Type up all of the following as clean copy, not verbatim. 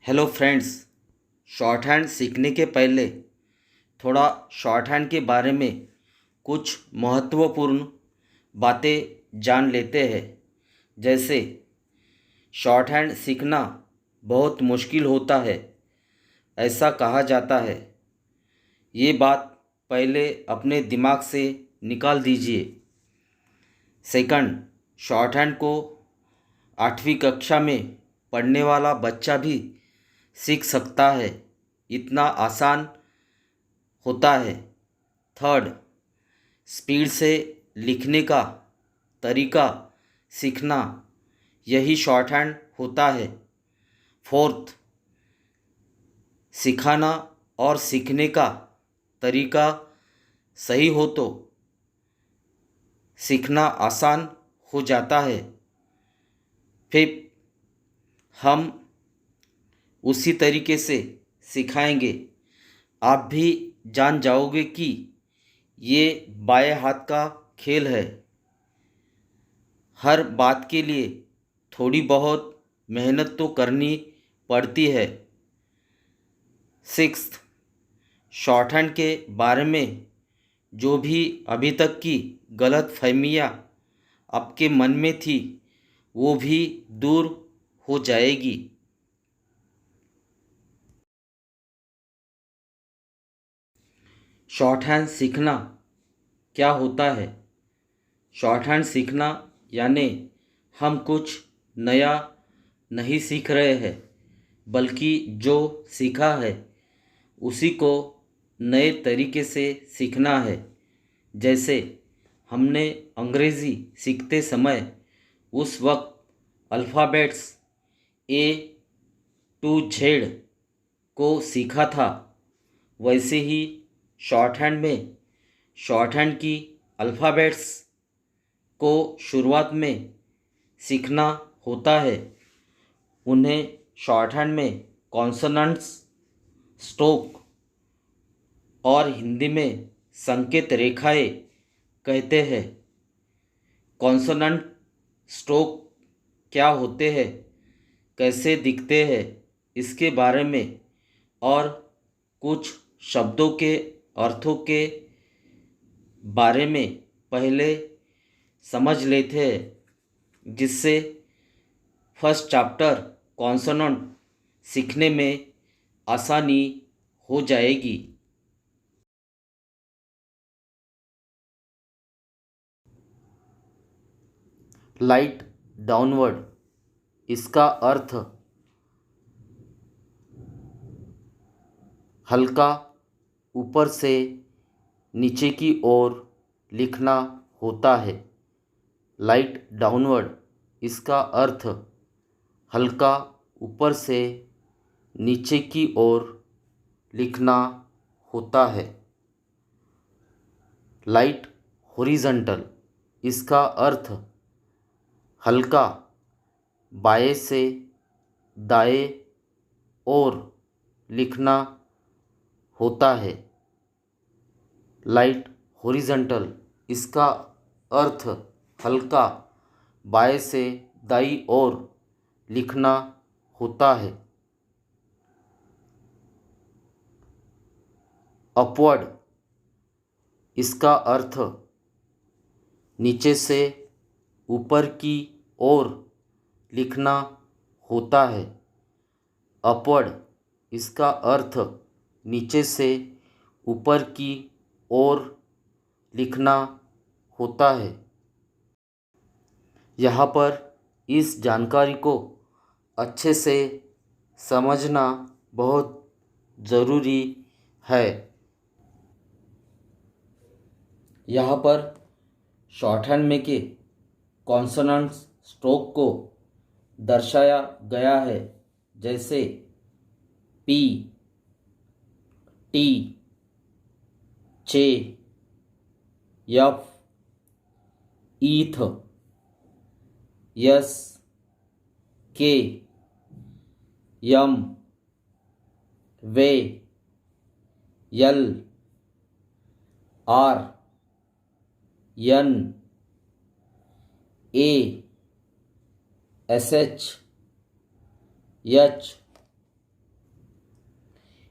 Hello friends. Short hand सीखने के पहले थोड़ा शॉर्ट हैंड के बारे में कुछ महत्वपूर्ण बातें जान लेते हैं। जैसे शॉर्ट हैंड सीखना बहुत मुश्किल होता है, ऐसा कहा जाता है। ये बात पहले अपने दिमाग से निकाल दीजिए। सेकंड, शॉर्ट हैंड को 8वीं कक्षा में पढ़ने वाला बच्चा भी सीख सकता है, इतना आसान होता है। थर्ड, स्पीड से लिखने का तरीका सीखना, यही शॉर्ट हैंड होता है। फोर्थ, सिखाना और सीखने का तरीका सही हो तो सीखना आसान हो जाता है। फिफ्थ, हम उसी तरीके से सिखाएंगे, आप भी जान जाओगे कि ये बाएं हाथ का खेल है। हर बात के लिए थोड़ी बहुत मेहनत तो करनी पड़ती है। सिक्स्थ, शॉर्ट हैंड के बारे में जो भी अभी तक की गलत फहमियाँ आपके मन में थी वो भी दूर हो जाएगी। शॉर्ट हैंड सीखना क्या होता है? शॉर्ट हैंड सीखना यानी हम कुछ नया नहीं सीख रहे हैं, बल्कि जो सीखा है उसी को नए तरीके से सीखना है। जैसे हमने अंग्रेज़ी सीखते समय उस वक्त अल्फ़ाबेट्स ए टू जेड को सीखा था, वैसे ही शॉर्ट हैंड में शॉर्ट हैंड की अल्फ़ाबेट्स को शुरुआत में सीखना होता है। उन्हें शॉर्ट हैंड में कॉन्सोनेंट्स, स्ट्रोक और हिंदी में संकेत रेखाएं कहते हैं। कॉन्सोनेंट स्ट्रोक क्या होते हैं, कैसे दिखते हैं, इसके बारे में और कुछ शब्दों के अर्थों के बारे में पहले समझ लेते हैं, जिससे फर्स्ट चैप्टर कॉन्सोनेंट सीखने में आसानी हो जाएगी। लाइट डाउनवर्ड, इसका अर्थ हल्का ऊपर से नीचे की ओर लिखना होता है। लाइट डाउनवर्ड, इसका अर्थ हल्का ऊपर से नीचे की ओर लिखना होता है। लाइट हॉरिजॉन्टल, इसका अर्थ हल्का बाएं से दाएं ओर लिखना होता है। लाइट हॉरिजॉन्टल, इसका अर्थ हल्का बाएं से दाईं ओर लिखना होता है। अपवर्ड, इसका अर्थ नीचे से ऊपर की ओर लिखना होता है। अपवर्ड, इसका अर्थ नीचे से ऊपर की ओर लिखना होता है। यहाँ पर इस जानकारी को अच्छे से समझना बहुत ज़रूरी है। यहाँ पर शॉर्ट हैंड में के कॉन्सोनेंट्स स्ट्रोक को दर्शाया गया है, जैसे पी, टी, चे, यफ, ईथ, S, K, M, V, L, R, N, A, S H, H,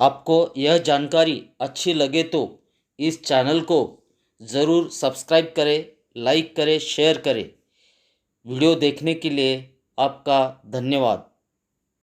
आपको यह जानकारी अच्छी लगे तो इस चैनल को ज़रूर सब्सक्राइब करें, लाइक करें, शेयर करें। वीडियो देखने के लिए आपका धन्यवाद।